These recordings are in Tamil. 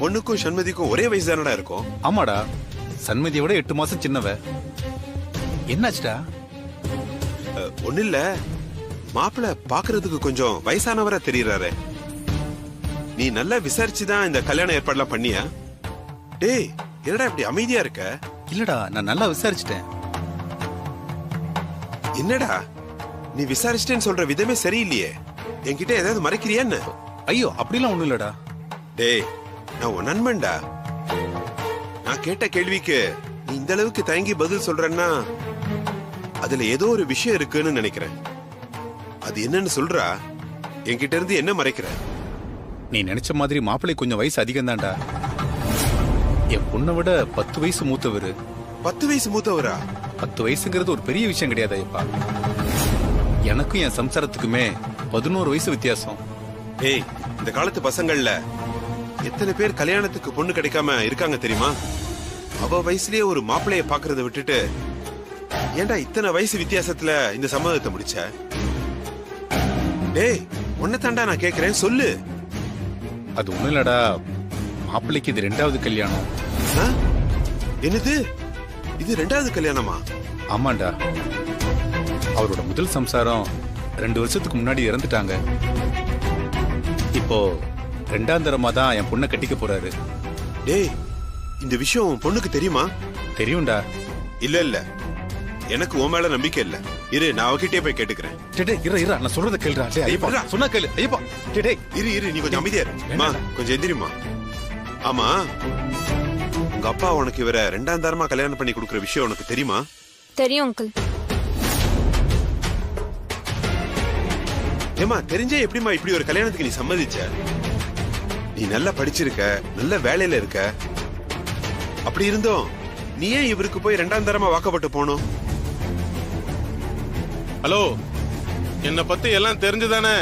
பொண்ணுக்கும் சண்மதிக்கும் ஒரே வயசு தானடா இருக்கும். ஆமாடா, சண்மதியை விட 8 மாசம் சின்னவ. என்னாச்சுடா? ஒண்ணு இல்ல, மாப்பிள்ள பாக்குறதுக்கு கொஞ்சம் வயசானவரா தெரியறாரு. நீ நல்லா விசாரிச்சுதான் இந்த கல்யாண ஏற்பாடுலாம் பண்ணியா? டேய், என்னடா இப்படி அமைதியா இருக்க? இல்லடா, நான் நல்லா விசாரிச்சிட்டேன். என்னடா நீ விசாரிச்சிட்டேன்னு சொல்ற விதமே சரியில்லையே. என்கிட்ட ஏதாவது மறைக்கிறியான்னு? ஐயோ, அப்படிலாம் ஒண்ணும் இல்லடா. டேய், நான் உன் நண்பன்டா. நான் கேட்ட கேள்விக்கு நீ இந்த அளவுக்கு தயங்கி பதில் சொல்றன்னா அதுல ஏதோ ஒரு விஷயம் இருக்குன்னு நினைக்கிறேன். அது என்னன்னு சொல்றா. என்கிட்ட இருந்து என்ன மறைக்கிற? நீ நினைச்ச மாதிரி மாப்பிள்ளை கொஞ்சம் வயசு அதிகம் தான்டா. என் பொண்ணை விட 10 வயசு மூத்தவரு. 10 வயசு மூத்தவரா? 10 வயசுங்கிறது ஒரு பெரிய விஷயம் கிடையாது ஐயப்பா. எனக்கும் என் சம்சாரத்துக்குமே 11 வயசு வித்தியாசம். ஏய், இந்த காலத்து பசங்கள்ல எத்தனை பேர் கல்யாணத்துக்கு பொண்ணு கிடைக்காம இருக்காங்க தெரியுமா? அவ வயசுலயே ஒரு மாப்பிள்ளைய பாக்குறத விட்டுட்டு ஏன்டா இத்தனை வயசு வித்தியாசத்துல இந்த சம்மதத்தை முடிச்ச? டேய், உன்னை தாண்டா நான் கேக்குறேன், சொல்லு. அது ஒண்ணும் இல்லடா, மாப்பிள்ளைக்கு இது 2வது கல்யாணம். என்னது, இது 2வது கல்யாணமா? ஆமாண்டா, அவரோட முதல் சம்சாரம் 2 வருஷத்துக்கு முன்னாடி இறந்துட்டாங்க. இப்போ 2ஆம் தரமா தான் என் பொண்ணை கட்டிக்க போறாரு. டேய், இந்த விஷயம் உன் பொண்ணுக்கு தெரியுமா? தெரியும்டா. இல்ல இல்ல, எனக்கு உன் மேல நம்பிக்கை இல்ல. இரு, நான் அவகிட்டே போய் கேட்டுக்கிறேன். இரு, நான் சொல்றத கேளுடா. ஐயப்பா, சொன்னா கேளு. ஐயப்பா, இரு, நீ கொஞ்சம் அமைதியா இரு. கொஞ்சம் எந்திரிமா. ஆமா, உங்க அப்பா உனக்கு இவரை 2ஆம் தரமா கல்யாணம் பண்ணி கொடுக்கற விஷயம் உனக்கு தெரியுமா? தெரியும் அங்கிள். ஏமா, தெரிஞ்சே எப்படிமா இப்படி ஒரு கல்யாணத்துக்கு நீ சம்மதிச்ச? நீ நல்லா படிச்சிருக்க, நல்ல வேலையில இருக்க. அப்படி இருந்தோம் நீ ஏன் இவருக்கு போய் 2ஆம் தரமா வாக்கப்பட்டு போனோம்? ஹலோ, என்ன பத்தி எல்லாம் தெரிஞ்சுதானே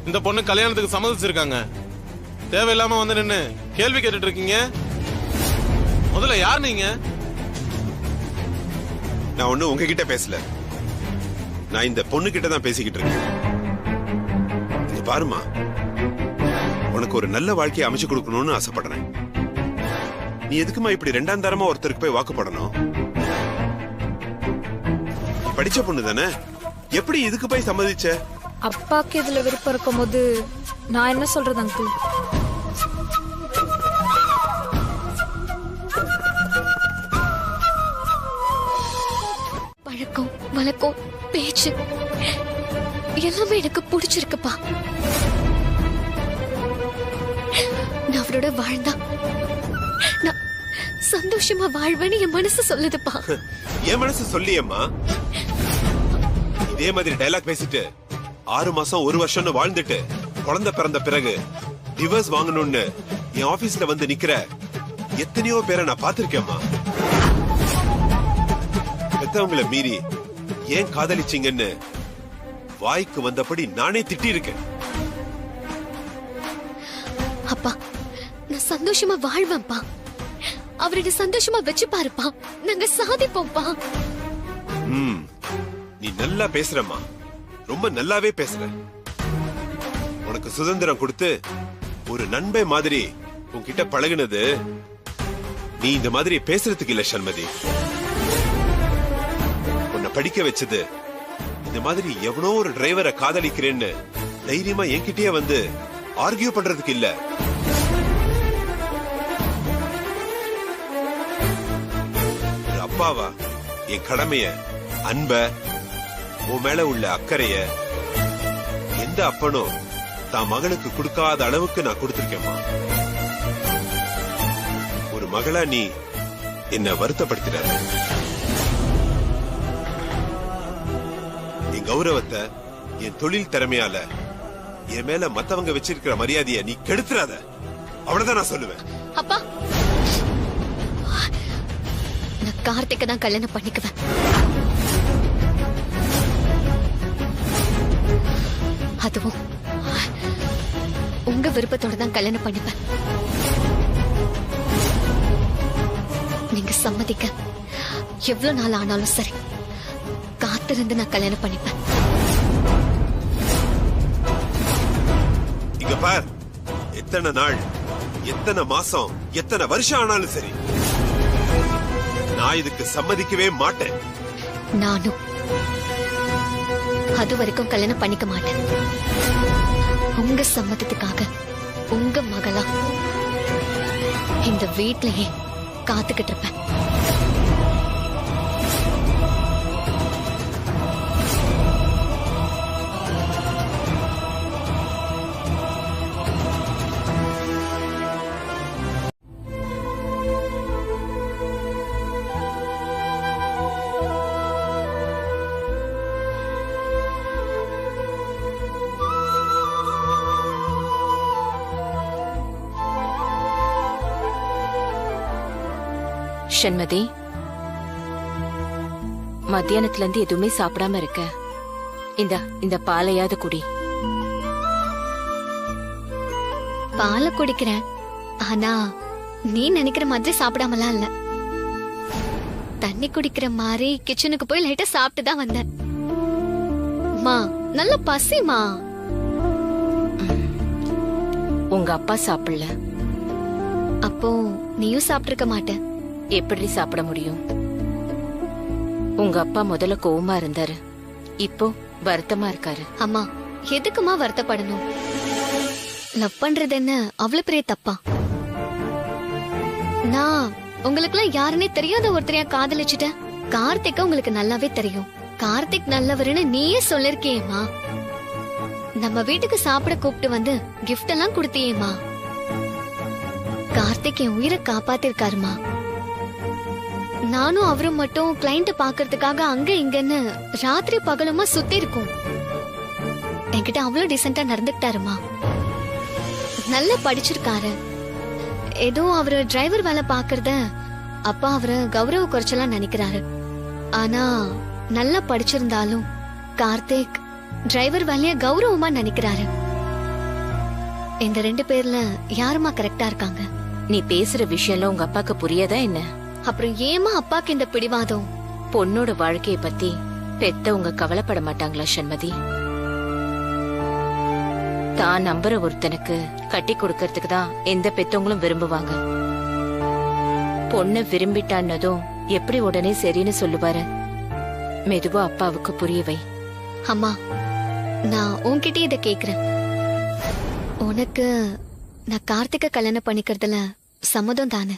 இந்த பொண்ணு கல்யாணத்துக்கு சம்மதிச்சிருக்காங்க. தேவையில்லாம வந்து நின்னு கேள்வி கேட்டுட்டு இருக்கீங்க. முதல்ல யார் நீங்க? நான் ஒண்ணு உங்ககிட்ட பேசல, நான் இந்த பொண்ணு கிட்ட தான் பேசிக்கிட்டு இருக்கேன். இங்க பாருமா, உனக்கு ஒரு நல்ல வாழ்க்கையை அமைச்சு கொடுக்கணும்னு ஆசைப்படுறேன். நீ எதுக்குமா இப்படி 2ஆம் தரமா ஒருத்தருக்கு போய் வாக்குப்படணும்? படிச்ச பொண்ணு தானே, எப்படி இதுக்கு போய் சம்மதிச்ச? அப்பாக்கு இதுல விருப்பம் இருக்கும் போது நான் என்ன சொல்றது அங்கிள்? பழக்கம், வழக்கம், பேச்சு எல்லாமே எனக்கு பிடிச்சிருக்குப்பா. நான் அவரோட வாழ்ந்தா நான் சந்தோஷமா வாழ்வேன்னு என் மனசு சொல்லுதுப்பா. என் மனசு சொல்லியம்மா. இதே மாதிரி டைலாக் பேசிட்டு 6 மாசம் 1 வருஷம்னு வாழ்ந்துட்டு குழந்தை பிறந்த பிறகு டிவோர்ஸ் வாங்கணும்னு என் ஆபீஸ்ல வந்து நிக்கிற எத்தனையோ பேரை நான் பாத்திருக்கேம்மா. பெத்தவங்களை மீறி ஏன் காதலிச்சீங்கன்னு வாய்க்கு வந்தபடி நானே திட்டி இருக்கேன். அப்பா, நான் சந்தோஷமா வாழ்வேன்ப்பா. அவரை சந்தோஷமா வச்சு பாருப்பா. நாங்க சாதிப்போம்ப்பா. நீ நல்லா பேசுறம்மா, ரொம்ப நல்லாவே பேசுற. உனக்கு சுதந்திரம் கொடுத்து ஒரு நண்பை மாதிரி உன்கிட்ட பழகினது நீ இந்த மாதிரி பேசுறதுக்கு இல்ல சண்மதி. உன்னை படிக்க வச்சது இந்த மாதிரி எவனோ ஒரு டிரைவரை காதலிக்கிறேன்னு தைரியமா என்கிட்டயே வந்து ஆர்கியூ பண்றதுக்கு இல்ல. ஒரு அப்பாவா என் கடமைய, அன்ப, உன் மேல உள்ள அக்கறைய எந்த அப்பனும் தான் மகனுக்கு கொடுக்காத அளவுக்கு நான் கொடுத்திருக்கேம்மா. ஒரு மகளா நீ என்ன வருத்தப்படுத்திடாத. என் கௌரவத்தை, என் தொழில் திறமையால என் மேல மத்தவங்க வச்சிருக்கிற மரியாதைய நீ கெடுத்துறாத. அவ்வளவுதான் நான் சொல்லுவேன். அப்பா, நான் கார்த்திகை தான் கல்யாணம் பண்ணிக்குவேன். அதுவும் உங்க விருப்பத்தோட தான் கல்யாணம் பண்ணிப்பேன். நீங்க சம்மதிக்க எவ்வளவு நாள் ஆனாலும் சரி, காத்திருந்து நான் கல்யாணம் பண்ணிப்பேன். இங்க பார், எத்தனை நாள் எத்தனை மாசம் எத்தனை வருஷம் ஆனாலும் சரி நான் இதுக்கு சம்மதிக்கவே மாட்டேன். நானும் அது வரைக்கும் கல்யாணம் பண்ணிக்க மாட்டேன். உங்க சம்மதத்துக்காக உங்க மகளா இந்த வீட்லயே காத்துக்கிட்டு இருப்பேன். ஷண்மதி, மத்தியானத்துல இருந்து எதுவுமே சாப்பிடாம இருக்க. இந்த பாலையாவது குடி. பாலை குடிக்கிறேன், ஆனா நீ நினைக்கிற மாதிரி சாப்பிடாமலாம் இல்ல. தண்ணி குடிக்கிற மாதிரி கிச்சனுக்கு போய் லைட்டா சாப்பிட்டு தான் வந்தேன். மா நல்ல பசிமா. உங்க அப்பா சாப்பிடல, அப்போ நீயும் சாப்பிட்டிருக்க மாட்டேன். எப்படி சாப்பிட முடியும்? உங்க அப்பா முதல்ல கோவமா இருந்தாரு, இப்போ வருத்தமா இருக்காரு. அம்மா எதுக்குமா வருத்தப்படணும்? லவ் பண்றது என்ன அவ்வளவு பெரிய தப்பா? நான் உங்களுக்குலாம் யாருன்னே தெரியாத ஒருத்தரையா காதலிச்சுட்டேன். கார்த்திக்க உங்களுக்கு நல்லாவே தெரியும். கார்த்திக் நல்லவருன்னு நீயே சொல்லிருக்கியேம்மா. நம்ம வீட்டுக்கு சாப்பிட கூப்பிட்டு வந்து கிஃப்ட் எல்லாம் கொடுத்தியேம்மா. கார்த்திக் என் உயிரை காப்பாத்திருக்காருமா. நானும் அவரும் மட்டும் கிளைண்ட் பாக்குறதுக்காக அங்க இங்கன்னு ராத்திரி பகலுமா சுத்தி இருக்கும். என்கிட்ட அவ்வளவு டீசென்டா நடந்துக்கிட்டாருமா. நல்லா படிச்சிருக்காரு. ஏதோ அவரு டிரைவர் வேலை பாக்குறத அப்பா அவரு கௌரவ குறைச்சலாம் நினைக்கிறாரு. ஆனா நல்லா படிச்சிருந்தாலும் கார்த்திக் டிரைவர் வேலைய கௌரவமா நினைக்கிறாரு. இந்த 2 பேர்ல யாருமா கரெக்டா இருக்காங்க? நீ பேசுற விஷயம்ல உங்க அப்பாக்கு புரியாதா என்ன? அப்புறம் ஏமா அப்பாக்கு இந்த பிடிவாதம்? பொண்ணோட வாழ்க்கைய பத்தி பெத்தவங்க கவலைப்பட மாட்டாங்களா ஷண்மதி? தான் நம்புற ஒருத்தனுக்கு கட்டி கொடுக்கறதுக்கு தான் எந்த பெத்தவங்களும் விரும்புவாங்க. பொண்ணு விரும்பிட்டான்னதும் எப்படி உடனே சரின்னு சொல்லுவாரு? மெதுவா அப்பாவுக்கு புரியவை. அம்மா நான் உன்கிட்ட இத கேக்குறேன். உனக்கு நான் கார்த்திக கல்யாணம் பண்ணிக்கிறதுல சம்மதம் தானே?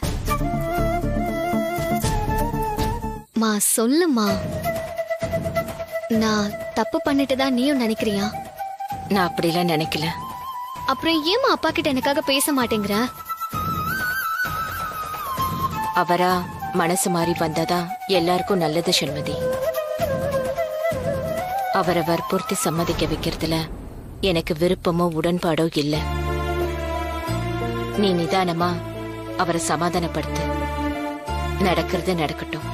மா சொல்லுமா. நான் தப்பு பண்ணிட்டுதான் நீயும் நினைக்கிறியா? நான் அப்படிலாம் நினைக்கல. அப்புறம் ஏமா அப்பா கிட்ட எனக்காக பேச மாட்டேங்கிற? அவரா மனசு மாறி வந்தாதான் எல்லாருக்கும் நல்லது ஷண்மதி. அவரை வற்புறுத்தி சம்மதிக்க வைக்கிறதுல எனக்கு விருப்பமோ உடன்பாடோ இல்ல. நீ நிதானமா அவரை சமாதானப்படுத்து. நடக்கிறது நடக்கட்டும்.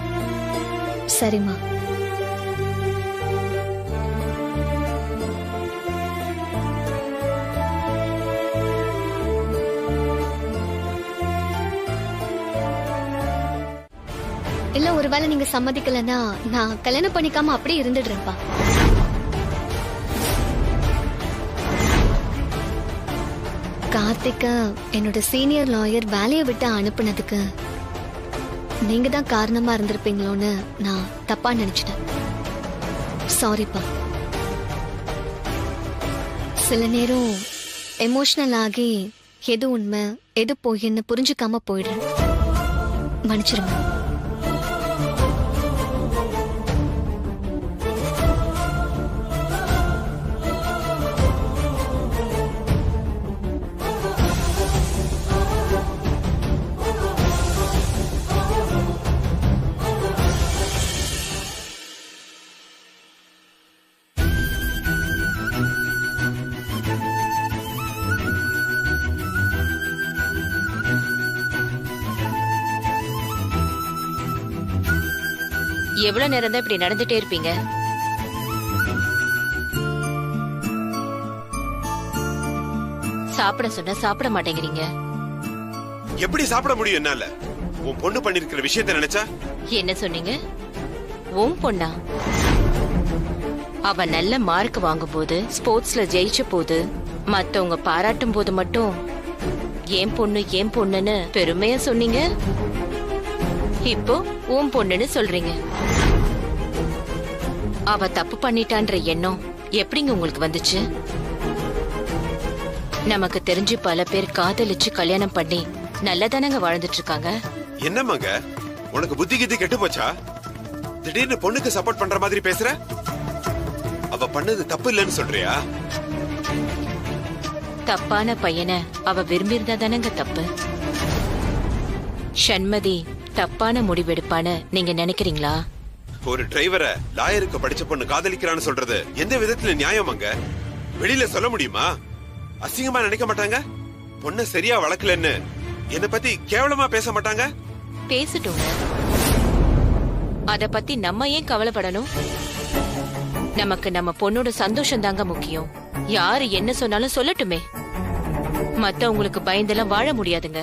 சரிம்மா. இல்ல ஒருவேளை நீங்க சம்மதிக்கலன்னா நான் கல்யாணம் பண்ணிக்காம அப்படியே இருந்துடுறேன்ப்பா. கார்த்திக்க என்னோட சீனியர் லாயர் வேலையை விட்டு அனுப்புனதுக்கு நீங்க தான் காரணமா இருந்திருப்பீங்களோன்னு நான் தப்பா நினைச்சிட்டேன். சாரிப்பா. சில நேரம் எமோஷனல் ஆகி எது உண்மை எது பொய்ன்னு புரிஞ்சுக்காம போயிடுறேன். மன்னிச்சிருங்க. எவ்வளவு நேரம் தான் இப்படி நடந்துட்டே இருப்பீங்க? சாப்பிட சொன்னா சாப்பிட மாட்டேங்கிறீங்க. எப்படி சாப்பிட முடியும் என்னால? உன் பொண்ணு பண்ணிருக்கிற விஷயத்தை நினைச்சா? என்ன சொன்னீங்க? உன் பொண்ணா? அவ நல்ல மார்க் வாங்கும் போது, ஸ்போர்ட்ஸ்ல ஜெயிச்ச போது, மத்தவங்க பாராட்டும் போது மட்டும் ஏன் பொண்ணுன்னு பெருமையா சொன்னீங்க. இப்போ உன் பொண்ணுன்னு சொல்றீங்க. அவ தப்பு பண்ணிட்டான்ற எண்ணம் எப்படிங்க உங்களுக்கு வந்துச்சு? நமக்கு தெரிஞ்சு பல பேர் காதலிச்சு கல்யாணம் பண்ணி நல்லதானங்க வாழ்ந்துட்டு இருக்காங்க. என்னமாங்க உனக்கு புத்தி கித்தி கெட்டு போச்சா? திடீர்னு பொண்ணுக்கு சப்போர்ட் பண்ற மாதிரி பேசுற? அவ பண்ணது தப்பு இல்லைன்னு சொல்றியா? தப்பான பையனை அவ விரும்பி இருந்தா தானங்க தப்பு. சண்மதி தப்பான முடிவெடுப்பான்னு நீங்க நினைக்கிறீங்களா? ஒரு டிரைவரை லாயருக்கு படிச்ச பொண்ணு காதலிக்கிறான்னு சொல்றது எந்த விதத்துல நியாயமாங்க? வெளியில சொல்ல முடியுமா? அசிங்கமா நினைக்க மாட்டாங்க? பொண்ண சரியா வளர்க்கலன்னு என்ன பத்தி கேவலமா பேச மாட்டாங்க? பேசிட்டோங்க. அத பத்தி நம்ம ஏன் கவலைப்படணும்? நமக்கு நம்ம பொண்ணோட சந்தோஷம் தாங்க முக்கியம். யாரு என்ன சொன்னாலும் சொல்லட்டுமே. மத்தவங்களுக்கு பயந்தெல்லாம் வாழ முடியாதுங்க.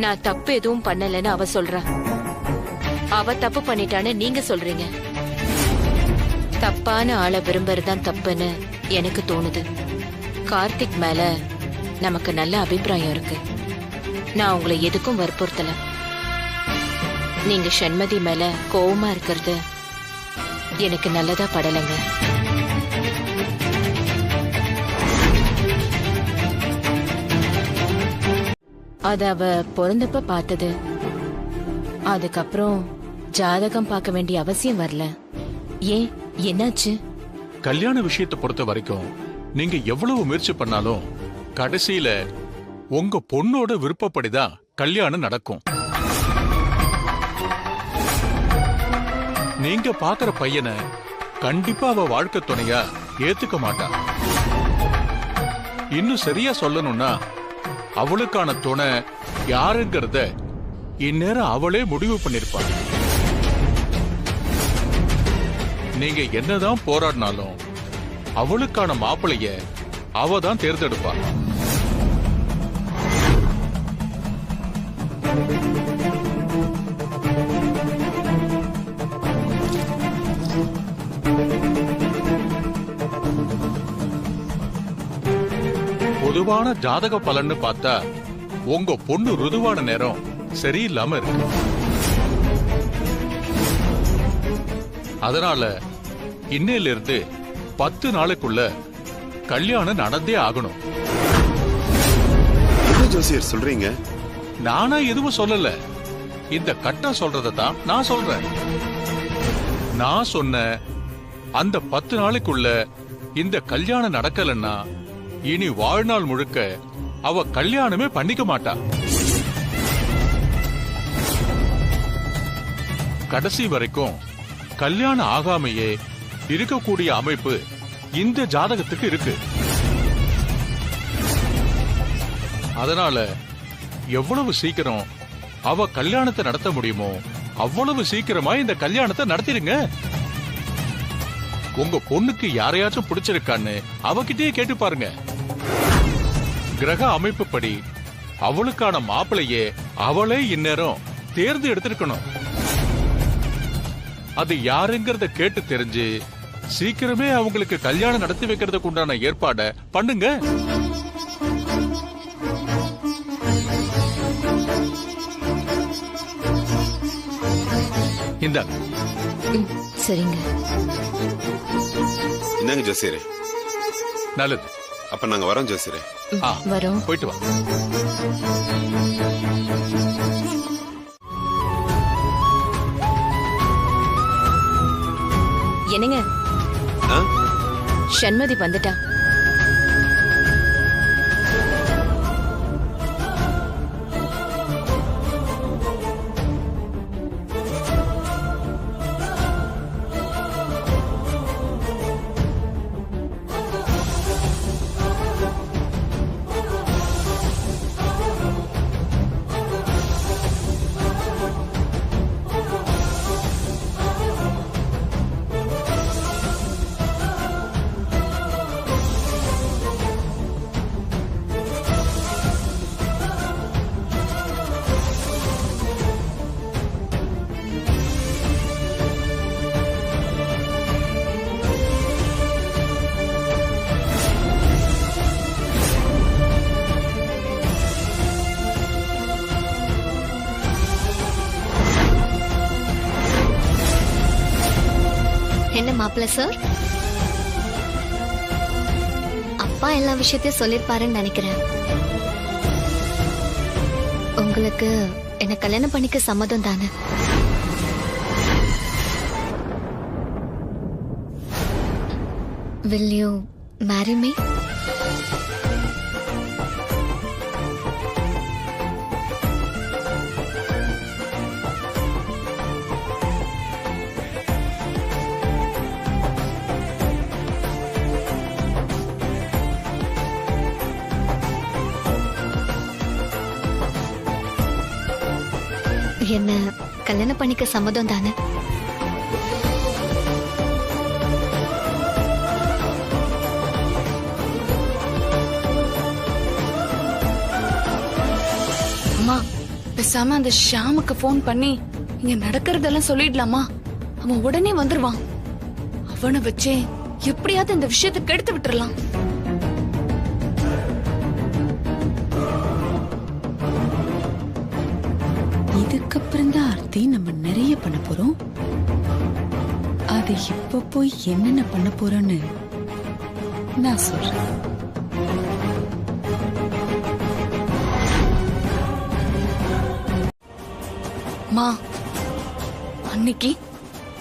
நான் தப்பு எதுவும் பண்ணலன்னு அவ சொல்றா. அவ தப்பு பண்ணிட்டான்னு நீங்க சொல்றீங்க. தப்பான ஆளை விரும்புறதுதான் தப்புன்னு எனக்கு தோணுது. கார்த்திக் மேல நமக்கு நல்ல அபிப்பிராயம் இருக்கு. நான் உங்களை எதுக்கும் வற்புறுத்தல. நீங்க சண்மதி மேல கோவமா இருக்கிறது எனக்கு நல்லதா படலைங்க. அத அவ பிறந்தப்ப பார்த்தது. அதுக்கப்புறம் ஜாதகம் பார்க்க வேண்டிய அவசியம் வரல. ஏன், என்னாச்சு? கல்யாண விஷயத்தை பொறுத்த வரைக்கும் நீங்க எவ்வளவு முயற்சி பண்ணாலும் கடைசியில உங்க பொண்ணோட விருப்பப்படிதான் கல்யாணம் நடக்கும். நீங்க பாக்குற பையனை கண்டிப்பா அவ வாழ்க்கை துணையா ஏத்துக்க மாட்டா. இன்னும் சரியா சொல்லணும்னா அவளுக்கான துணை யாருங்கிறத இந்நேரம் அவளே முடிவு பண்ணிருப்பா. நீங்க என்னதான் போராடினாலும் அவளுக்கான மாப்பிளைய அவ தான் தேர்ந்தெடுப்பா. பொதுவான ஜாதக பலன்னு பார்த்தா உங்க பொண்ணு ருதுவான நேரம் சரியில்லாம இருக்கு. அதனால இன்னையில இருந்து 10 நாளைக்குள்ள கல்யாணம் நடந்தே ஆகணும். என்ன ஜோசியர் சொல்றீங்க? நானா எதுவும் சொல்லல. இந்த கட்டம் சொல்றதான் நான் சொல்றேன். நான் சொன்ன அந்த 10 நாளைக்குள்ள இந்த கல்யாணம் நடக்கலன்னா இனி வாழ்நாள் முழுக்க அவ கல்யாணமே பண்ணிக்க மாட்டா. கடைசி வரைக்கும் கல்யாணம் ஆகாமையே இருக்கக்கூடிய அமைப்பு இந்த ஜாதகத்துக்கு இருக்கு. அதனால எவ்வளவு சீக்கிரம் அவ கல்யாணத்தை நடத்த முடியுமோ அவ்வளவு சீக்கிரமா இந்த கல்யாணத்தை நடத்திடுங்க. உங்க பொண்ணுக்கு யாரையாச்சும் பிடிச்சிருக்கான்னு அவகிட்டயே கேட்டு பாருங்க. கிரக அமைப்பு படி அவளுக்கான மாப்பிளையே அவளே இந்நேரம் தேர்ந்து எடுத்திருக்கணும். அது யாருங்கிறத கேட்டு தெரிஞ்சு சீக்கிரமே அவங்களுக்கு கல்யாணம் நடத்தி வைக்கிறதுக்கு உண்டான ஏற்பாட பண்ணுங்க. இந்தாங்க. சரிங்க. என்னங்க ஜோசியரே? நல்லது. அப்ப நாங்க வரோம் ஜோசியரே. வரோம். போயிட்டு வா. என்னங்க, சண்மதி வந்துட்டா. என்ன மாப்பிள்ள சார், அப்பா எல்லா விஷயத்தையும் சொல்லிருப்பாருன்னு நினைக்கிறேன். உங்களுக்கு என்ன கல்யாணம் பண்ணிக்க சம்மதம் தானே? Will you marry me? என்ன கல்யாணம் பண்ணிக்க சம்மதம் தானே? அம்மா, பேசாம அந்த ஷாமுக்கு போன் பண்ணி இங்க நடக்கிறதெல்லாம் சொல்லிடலாமா? அவன் உடனே வந்துருவான். அவனை வச்சே எப்படியாவது இந்த விஷயத்தை கெடுத்து விட்டுறலாம். இதுக்கப்புறம் தான் ஆர்த்தி நம்ம நிறைய பண்ண போறோம். அது இப்ப போய் என்னென்ன பண்ண போறோம்னு நான் சொல்றேன். மா, அன்னைக்கு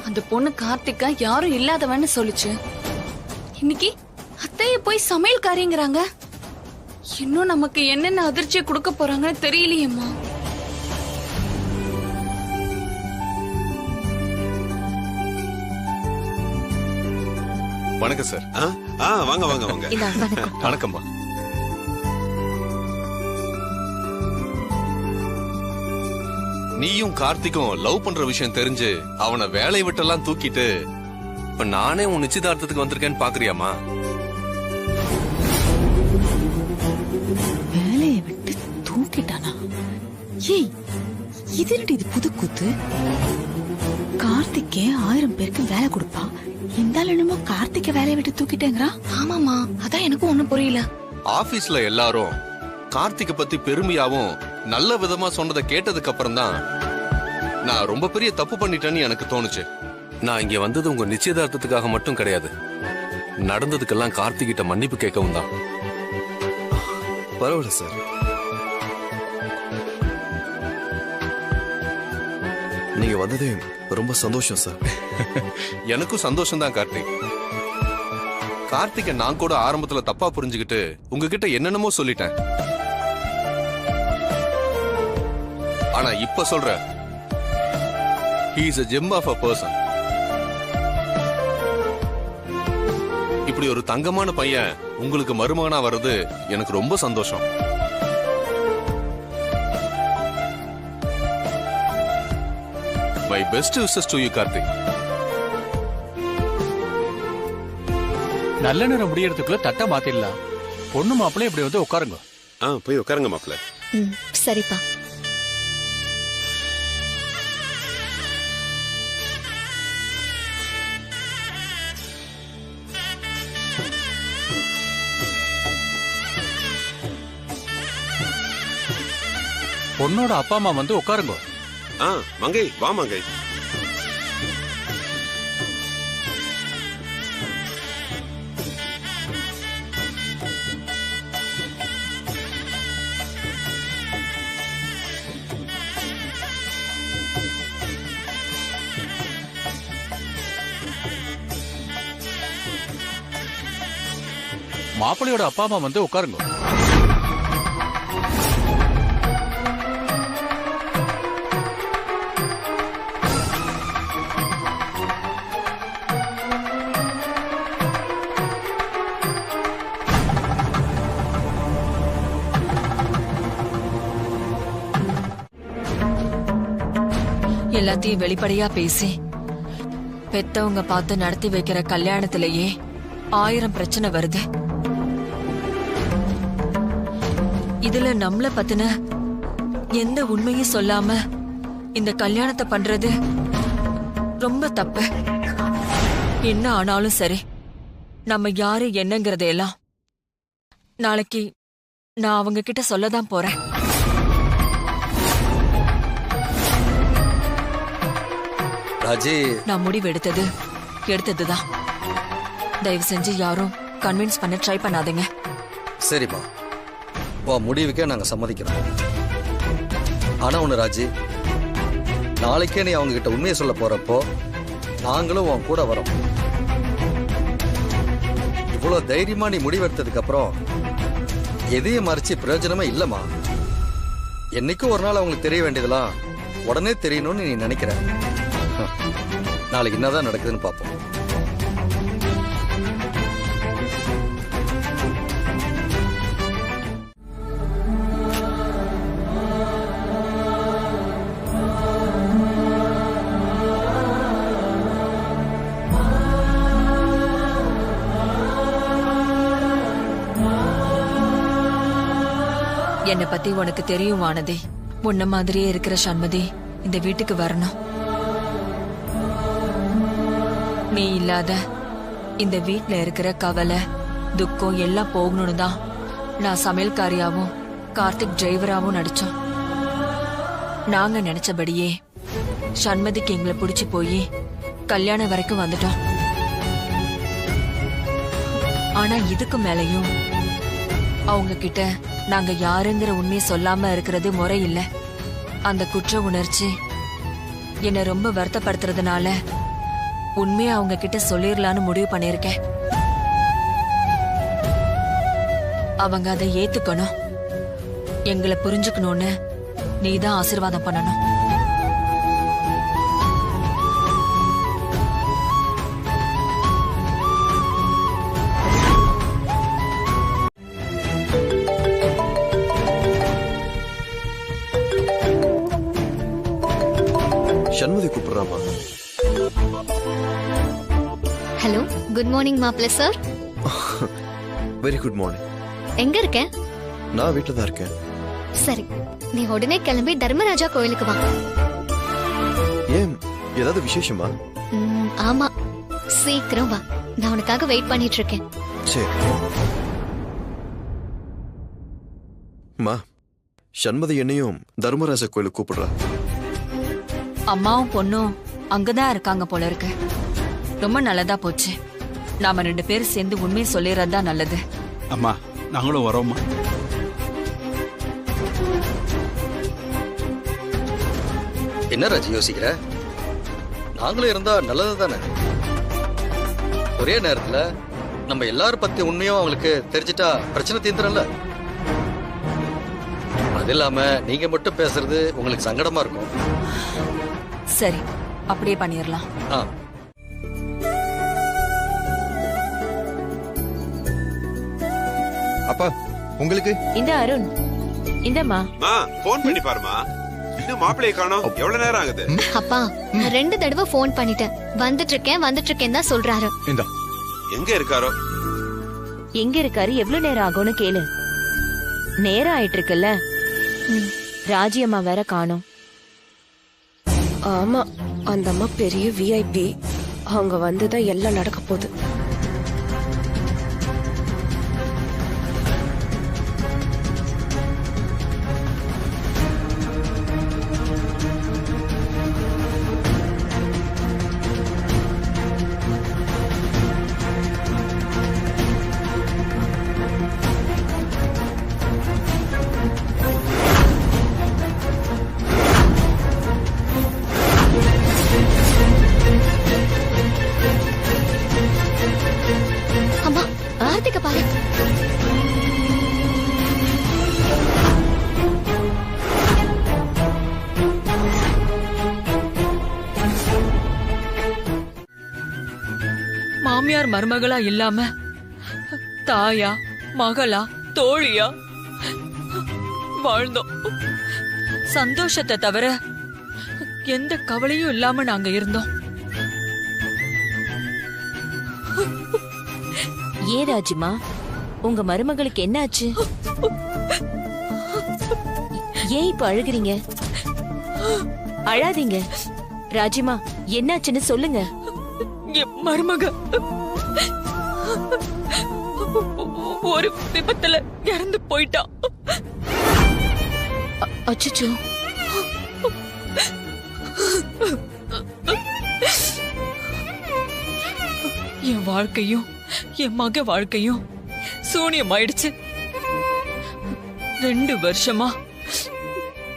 அந்த பொண்ணு கார்த்திகா யாரும் இல்லாதவன்னு சொல்லுச்சு. இன்னைக்கு அத்தைய போய் சமையல்காரிங்கிறாங்க. இன்னும் நமக்கு என்னென்ன அதிர்ச்சியை கொடுக்க போறாங்கன்னு தெரியலையேம்மா. வணக்கம் சார். வாங்க வாங்க வாங்க. வணக்கம்மா. நீயும் கார்த்திக்கும் லவ் பண்ற விஷயம் தெரிஞ்சு அவனை வேலையை விட்டெல்லாம் தூக்கிட்டு இப்ப நானே உன் நிச்சயதார்த்தத்துக்கு வந்திருக்கேன்னு பாக்குறியாமா? வேலையை விட்டு தூக்கிட்டானா? ஏய், இது இது புது கூத்து. கார்த்திகே 1000 பேருக்கு வேலை கொடுப்பான். இந்த என்னமோ கார்த்திகை வேலையை விட்டு தூக்கிட்டேங்கிறா. ஆமாமா, அதான் எனக்கும் ஒண்ணும் புரியல. ஆபீஸ்ல எல்லாரும் கார்த்திகை பத்தி பெருமையாவும் நல்ல விதமா சொன்னதை கேட்டதுக்கு அப்புறம் தான் நான் ரொம்ப பெரிய தப்பு பண்ணிட்டேன்னு எனக்கு தோணுச்சு. நான் இங்க வந்தது உங்க நிச்சயதார்த்தத்துக்காக மட்டும் கிடையாது. நடந்ததுக்கெல்லாம் கார்த்திகிட்ட மன்னிப்பு கேட்கவும் தான். பரவாயில்ல சார். நீங்க வந்ததே ரொம்ப சந்தோஷம் சார். எனக்கும் சந்தோஷம் தான் கார்த்திக். கார்த்திகை நான் கூட ஆரம்பத்துல தப்பா புரிஞ்சுக்கிட்டு உங்ககிட்ட என்னென்னமோ சொல்லிட்டேன். ஆனா இப்ப சொல்ற, he is a gem of a person. இப்படி ஒரு தங்கமான பையன் உங்களுக்கு மருமகனா வர்றது எனக்கு ரொம்ப சந்தோஷம். My best wishes to you, Karthik. நல்ல நேரம் முடியறதுக்குள்ள தட்டை மாத்திடலாம். பொண்ணு மாப்பிள்ளை இப்படி வந்து உட்காருங்க. போய் உட்காருங்க மாப்பிள்ள. சரிப்பா. பொண்ணோட அப்பா அம்மா வந்து உட்காருங்க. மங்கை வா மங்கை. மாப்பிள்ளையோட அப்பா அம்மா வந்து உட்காருங்க. எல்லாத்தையும் வெளிப்படையா பேசி பெத்தவங்க பார்த்து நடத்தி வைக்கிற கல்யாணத்திலேயே 1000 பிரச்சனை வருது. இதுல நம்மள பத்தின எந்த உண்மையும் சொல்லாம இந்த கல்யாணத்தை பண்றது ரொம்ப தப்பு. என்ன ஆனாலும் சரி, நம்ம யாரு என்னங்கறதையெல்லாம் நாளைக்கு நான் அவங்க கிட்ட சொல்லதான் போறேன். ராஜே, நான் முடிவெடுத்தது எடுத்ததுதான். தயவு செஞ்சு யாரும் கன்வின்ஸ் பண்ண ட்ரை பண்ணாதீங்க. சரிம்மா, உன் முடிவுக்கே நாங்க சம்மதிக்கிறோம். ஆனா ஒண்ணு ராஜி, நாளைக்கே நீ அவங்க கிட்ட உண்மையை சொல்ல போறப்போ நாங்களும் உன் கூட வரோம். இவ்வளவு தைரியமா நீ முடிவெடுத்ததுக்கு அப்புறம் எதையும் மறைச்சு பிரயோஜனமே இல்லம்மா. என்னைக்கும் ஒரு நாள் அவங்களுக்கு தெரிய வேண்டியதெல்லாம் உடனே தெரியணும்னு நீ நினைக்கிற. நாளைக்கு என்னதான் நடக்குதுன்னு பார்ப்போம். என்னை பத்தி உனக்கு தெரியும் வானதி. உன்ன மாதிரியே இருக்கிற சண்மதி இந்த வீட்டுக்கு வரணும். நீ இல்லாத இந்த வீட்ல இருக்கிற கவலை துக்கம் எல்லாம் போகணும்னு தான் நான் சமையல்காரியாவும் கார்த்திக் டிரைவராவும் நடிச்சோம். நாங்க நினைச்சபடியே சண்மதிக்கு எங்களை பிடிச்சு போய் கல்யாணம் வரைக்கும் வந்துட்டோம். ஆனா இதுக்கு மேலையும் அவங்க கிட்ட நாங்க யாருங்கிற உண்மையை சொல்லாம இருக்கிறது முறை இல்ல. அந்த குற்ற உணர்ச்சி என்னை ரொம்ப வருத்தப்படுத்துறதுனால உண்மையை அவங்க கிட்ட சொல்லிடலான்னு முடிவு பண்ணிருக்கேன். அவங்க அதை ஏத்துக்கணும், எங்களை புரிஞ்சுக்கணும்னு நீதான் ஆசீர்வாதம் பண்ணணும். சண்முதி கூப்பிடுறாமா? ஹலோ, குட் மார்னிங் மாப்ள சார். Very good morning. எங்க இருக்க? நான் வீட்டில் தான் இருக்கேன். சரி, நீ உடனே கிளம்பி தர்மராஜா கோயிலுக்கு வா. ஏன், ஏதாவது விசேஷமா? ஆமா, சீக்கிரம் வா, நான் உனக்காக வெயிட் பண்ணிட்டு இருக்கேன். சரி. மா, சண்மதி என்னையும் தர்மராஜா கோயிலுக்கு கூப்பிடுறா. அம்மாவும் பொண்ணும் அங்கதான் இருக்காங்க போல இருக்கு. ரொம்ப நல்லதா போச்சு. நாம 2 பேரும் சேர்ந்து உண்மையை சொல்லிடுறதா நல்லது. அம்மா, நாங்களும் வரோம்மா. என்ன ராஜி யோசிக்கிற? நாங்களும் இருந்தா நல்லது தானே. ஒரே நேரத்துல நம்ம எல்லாரும் பத்தி உண்மையும் அவங்களுக்கு தெரிஞ்சிட்டா பிரச்சனை தீர்ந்துறல. அது இல்லாம நீங்க மட்டும் பேசுறது உங்களுக்கு சங்கடமா இருக்கும். சரி, அப்படியே பண்ணிடலாம். அப்பா, உங்களுக்கு இந்த அருண், இந்தம்மா. போன் பண்ணி பாருமா. இன்னும் மாப்பிளைய காணோம். எவ்வளவு நேரம் ஆகுது? அப்பா, நான் 2 தடவை போன் பண்ணிட்டேன். வந்துட்டு இருக்கேன் தான் சொல்றாரு. எங்க இருக்காரோ? எங்க இருக்காரு, எவ்வளவு நேரம் ஆகும்னு கேளு. நேரம் ஆயிட்டு இருக்குல்ல. ராஜி அம்மா வேற காணோம். ஆமா, அந்த அம்மா பெரிய விஐபி. அவங்க வந்துதான் எல்லாம் நடக்க போகுது. மாமியார் மருமகளா இல்லாம தாயா மகளா தோழியா வாழ்ந்தோம். சந்தோஷத்தை தவிர எந்த கவலையும் இல்லாம நாங்க இருந்தோம். ஏன் ராஜிமா, உங்க மருமகளுக்கு என்ன ஆச்சு? ஏன் இப்ப அழுகுறீங்க? அழாதீங்க. ராஜிமா, என்னாச்சுன்னு சொல்லுங்க. மருமக ஒரு விபத்துல இறந்து போயிட்டா. அச்சச்சோ. என் வாழ்க்கையும் என் மக வாழ்க்கையும் சூனியமாயிடுச்சு. 2 வருஷமா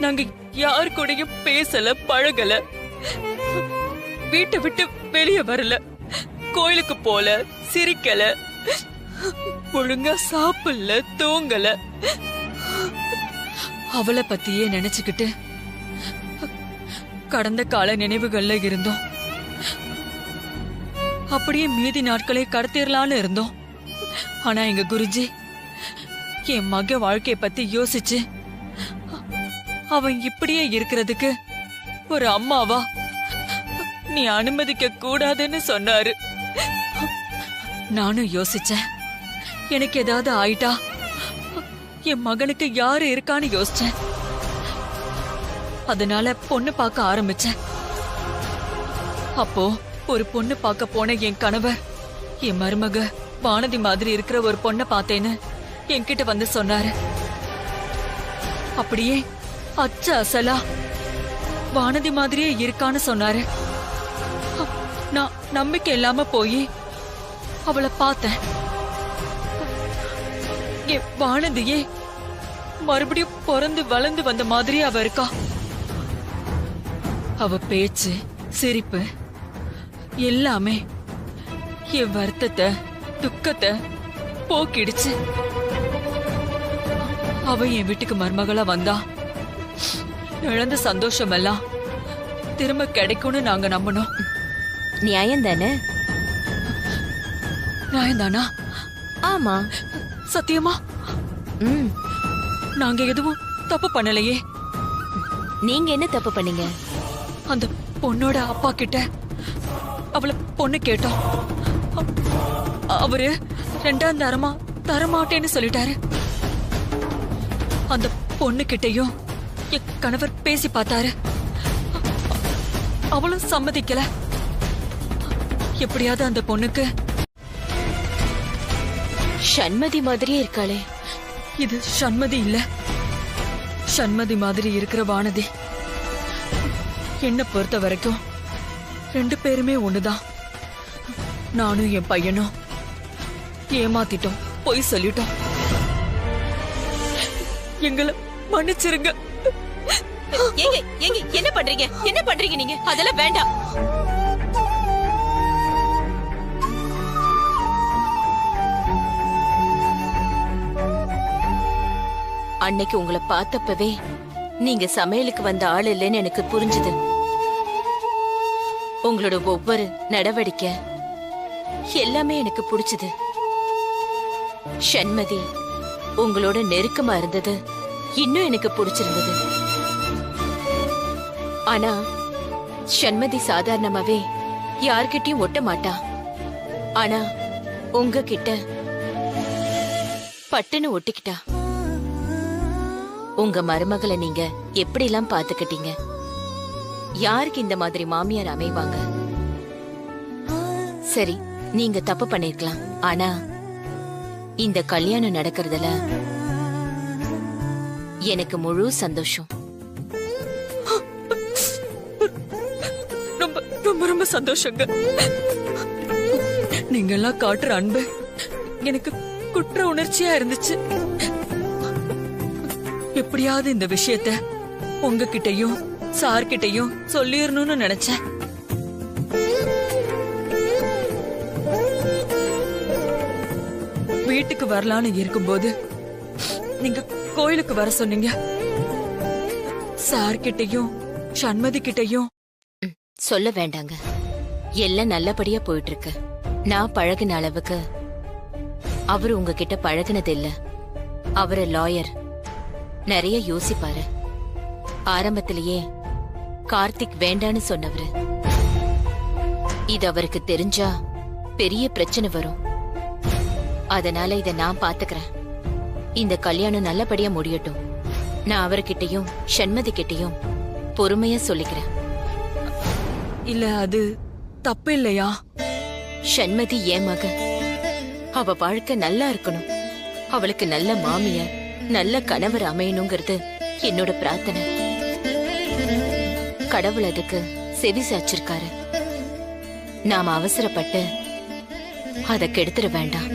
நாங்க யாரு கூடயும் பேசல, பழகல, வீட்டை விட்டு வெளியே வரல, கோயிலுக்கு போல, சிரிக்கல, ஒழுங்கா சாப்பிடல, தூங்கல. அவளை பத்தியே நினைச்சுக்கிட்டு கடந்த கால நினைவுகள்ல இருந்தோம். அப்படியே மீதி நாட்களை கடத்திடலான்னு இருந்தோம். ஆனா எங்க குருஜி என் மக வாழ்க்கைய பத்தி யோசிச்சு அவன் இப்படியே இருக்கிறதுக்கு ஒரு அம்மாவா நீ அனுமதிக்க கூடாதுன்னு சொன்னாரு. நானும் யோசிச்சேன், எனக்கு ஏதாவது ஆயிட்டா என் மகனுக்கு யாரு இருக்கான்னு யோசிச்சேன். அதனால பொண்ணு பார்க்க ஆரம்பிச்சேன். அப்போ ஒரு பொண்ணு பார்க்க போன என் கணவர் என் மருமக வானதி மாதிரி இருக்கிற ஒரு பொண்ணை பார்த்தேன்னு என்கிட்ட வந்து சொன்னாரு. அப்படியே அச்ச அசலா வானதி மாதிரியே இருக்கான்னு சொன்னாரு. நான் நம்பிக்கை இல்லாம போய் அவளை பார்த்தேன். வானதியே மறுபடியும் பிறந்து வளர்ந்து வந்த மாதிரி அவ இருக்கா. அவ பேச்சு, சிரிப்பு எல்லாமே என் வருத்தத்தை, துக்கத்தை போக்கிடுச்சு. அவ என் வீட்டுக்கு மருமகளா வந்தா இழந்த சந்தோஷம் எல்லாம் திரும்ப கிடைக்கும்னு நாங்க நம்பணும். நியாயம் தானே? நியாயம் தானா? ஆமா. சத்தியமா? நாங்க எதுவும் தப்பு பண்ணலையே. நீங்க என்ன தப்பு பண்ணீங்க? அந்த பொண்ணோட அப்பா கிட்ட அவளை பொண்ணு கேட்டோம். அவரு 2ஆம் தரமா தரமாட்டேன்னு சொல்லிட்டாரு. அந்த பொண்ணு கிட்டையும் என் கணவர் பேசி பார்த்தாரு. அவளும் சம்மதிக்கல. எப்படியாவது அந்த பொண்ணுக்கு சண்மதி மாதிரியே இருக்காளே. இது சண்மதி இல்ல, சண்மதி மாதிரி இருக்கிற வானதி. என்ன பொறுத்த வரைக்கும் 2 பேருமே ஒண்ணுதான். நானும் என் பையனும் ஏமாத்திட்டோம், பொய் சொல்லிட்டோம். எங்களை மன்னிச்சிருங்க. என்ன பண்றீங்க? என்ன பண்றீங்க நீங்க? அதெல்லாம் வேண்டாம். அன்னைக்கு உங்களை பார்த்தப்பவே நீங்க சமையலுக்கு வந்த ஆள் இல்லைன்னு எனக்கு புரிஞ்சுது. உங்களோட ஒவ்வொரு நடவடிக்கை எல்லாமே எனக்கு பிடிச்சது. சண்மதி உங்களோட நெருக்கமா இருந்தது இன்னும் எனக்கு பிடிச்சிருந்தது. ஆனா சண்மதி சாதாரணமாவே யார்கிட்டயும் ஒட்ட மாட்டா. ஆனா உங்ககிட்ட பட்டுன்னு ஒட்டிக்கிட்டா. உங்க மருமகளை நீங்க எப்படி எல்லாம் பாத்துக்கிட்டீங்க? யாருக்கு இந்த மாதிரி மாமியார் அமைவாங்க? சரி, நீங்க தப்பு பண்ணிருக்கலாம். ஆனா இந்த கல்யாணம் நடக்கிறதுல எனக்கு முழு சந்தோஷம். ரொம்ப ரொம்ப ரொம்ப சந்தோஷங்க. நீங்க எல்லாம் காட்டுற அன்பு எனக்கு குற்ற உணர்ச்சியா இருந்துச்சு. எப்படியாவது இந்த விஷயத்த உங்ககிட்டயும் சார்கிட்டயும் சொல்லிடணும்னு நினைச்சேன். வீட்டுக்கு வரலான்னு இருக்கும்போது நீங்க கோயிலுக்கு வர சொன்னீங்க. சார்கிட்டயும் சண்மதி கிட்டயும் சொல்ல வேண்டாங்க. எல்லாம் நல்லபடியா போயிட்டு இருக்கு. நான் பழகின அளவுக்கு அவரு உங்ககிட்ட பழகினது இல்ல. அவரு லாயர், நிறைய யோசிப்பாரு. ஆரம்பத்திலேயே கார்த்திக் வேண்டான்னு சொன்னவரு. இது அவருக்கு தெரிஞ்சா பெரிய பிரச்சனை வரும். அதனால இத நான் பாத்துக்கிறேன். இந்த கல்யாணம் நல்லபடியா முடியட்டும். நான் அவர்கிட்டயும் சண்மதி கிட்டயும் பொறுமையா சொல்லிக்கிறேன். இல்ல அது தப்பு இல்லையா? சண்மதி என் மக. அவ வாழ்க்கை நல்லா இருக்கணும். அவளுக்கு நல்ல மாமியார், நல்ல கணவர் அமையணுங்கிறது என்னோட பிரார்த்தனை. கடவுள் அதுக்கு செவி சாச்சிருக்காரு. நாம அவசரப்பட்டு அதை கெடுத்துட வேண்டாம்.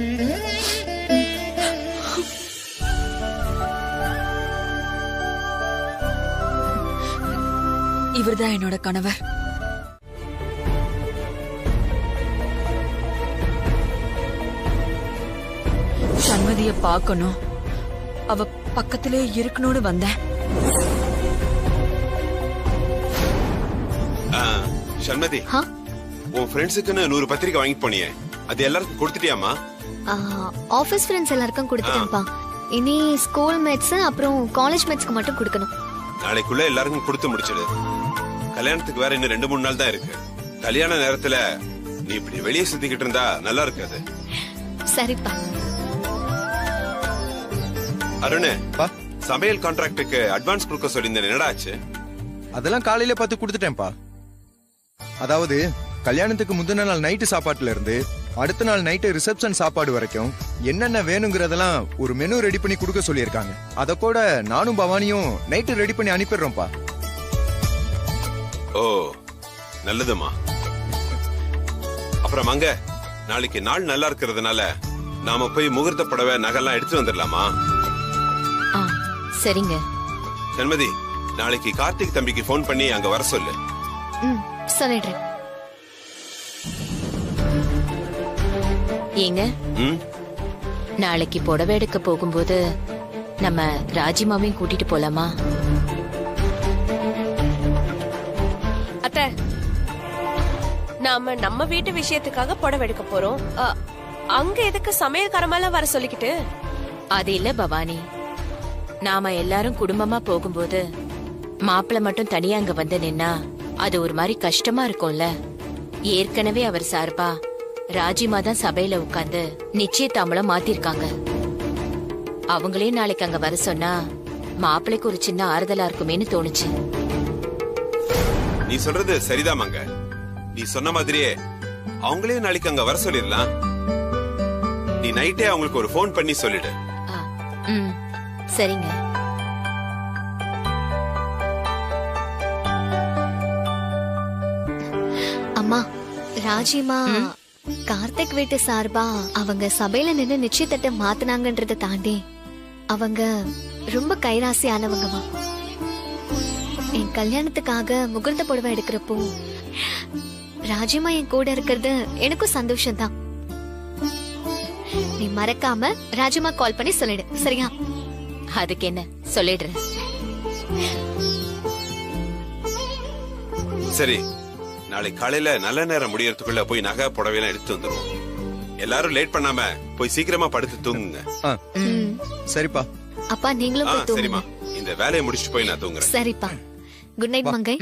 இவர்தான் என்னோட கணவர். சண்மதிய பார்க்கணும், அவ பக்கத்திலே இருக்கணும்னு வந்தேன். சண்மதி, உன் ஃப்ரெண்ட்ஸுக்குன்னு 100 பத்திரிக்கை வாங்கி போனியே, அது எல்லாருக்கும் கொடுத்துட்டியாமா? ஆபீஸ் ஃப்ரெண்ட்ஸ் எல்லாருக்கும் கொடுத்துட்டேன்ப்பா. இனி ஸ்கூல் மேட்ஸ் அப்புறம் காலேஜ் மேட்ஸ்க்கு மட்டும் கொடுக்கணும். நாளைக்குள்ள எல்லாருக்கும் கொடுத்து முடிச்சிடு. கல்யாணத்துக்கு வேற இன்னும் 2-3 நாள் தான் இருக்கு. கல்யாண நேரத்துல நீ இப்படி வெளியே சுத்திக்கிட்டு இருந்தா நல்லா இருக்காது. சரிப்பா. அருண், சமையல் கான்ட்ராக்டுக்கு அட்வான்ஸ் கொடுக்க சொல்லியிருந்தேன், என்னடா ஆச்சு? அதெல்லாம் காலையில பார்த்து கொடுத்துட்டேன்ப்பா. அதாவது கல்யாணத்துக்கு முந்தின நாள் நைட்டு சாப்பாட்டுல இருந்து அடுத்த நாள் நைட்டு ரிசப்ஷன் சாப்பாடு வரைக்கும் என்னென்ன வேணுங்கிறதெல்லாம் ஒரு மெனு ரெடி பண்ணி கொடுக்க சொல்லியிருக்காங்க. அத கூட நானும் பவானியும் நைட்டு ரெடி பண்ணி அனுப்பிடுறோம்ப்பா. ஓ, நல்லதுமா. அப்புறம் அங்க நாளைக்கு நாள் நல்லா இருக்கிறதுனால நாம போய் முகூர்த்த புடவை நகைலாம் எடுத்து வந்துடலாமா? சரிங்க. சண்மதி, நாளைக்கு கார்த்திக் தம்பிக்கு போன் பண்ணி அங்க வர சொல்லு. சொல்லிடுறேன். ஏங்க, நாளைக்கு புடவை எடுக்க போகும்போது நம்ம ராஜிமாவையும் கூட்டிட்டு போலாமா? அத்தை, நாம நம்ம வீட்டு விஷயத்துக்காக புடவை எடுக்க போறோம். அங்க எதுக்கு சமையல்காரமெல்லாம் வர சொல்லிக்கிட்டு? அது இல்ல பவானி, நாம எல்லாரும் குடும்பமா போகும்போது மாப்பிள்ள மட்டும் தனியா அங்க வந்து நின்னா அது ஒரு மாதிரி கஷ்டமா இருக்கும்ல. ஏற்கனவே அவர் சார்பா ராஜிமா தான் சபையில உட்கார்ந்து நிச்சயதாம்பலம் மாத்திருக்காங்க. அவங்களே நாளைக்கு அங்க வர சொன்னா மாப்பிள்ளைக்கு ஒரு சின்ன ஆறுதலா இருக்குமேன்னு தோணுச்சு. நீ சொல்றது சரிதாமாங்க. நீ சொன்ன மாதிரியே அவங்களே நாளைக்கு அங்க வர சொல்லிடலாம். நீ நைட்டே அவங்களுக்கு ஒரு போன் பண்ணி சொல்லிடு. சரிங்க. அம்மா, ராஜிமா கார்த்திக் வீட்டு சார்பா அவங்க சபையில நின்னு நிச்சயத்தட்டை மாத்தினாங்கன்றத தாண்டி அவங்க ரொம்ப கைராசியானவங்கம்மா. என் கல்யாணத்துக்காக முகூர்த்த புடவை எடுக்கிறப்போ ராஜிமா என் கூட இருக்கிறது எனக்கும் சந்தோஷம் தான். நீ மறக்காம ராஜிமா கால் பண்ணி சொல்லிடு, சரியா? அதுக்கு என்ன, சொல்லிடுறேன். சரி, நாளை காலையில நல்ல நேரம் முடியறதுக்குள்ள போய் நகை புடவையெல்லாம் எடுத்து வந்துருவோம். எல்லாரும் லேட் பண்ணாம போய் சீக்கிரமா படுத்து தூங்குங்க. சரிப்பா. அப்பா, நீங்களும் போய் தூங்குங்க. சரிம்மா, இந்த வேலையை முடிச்சுட்டு போய் நான் தூங்குறேன். சரிப்பா. குட் நைட் மங்கை.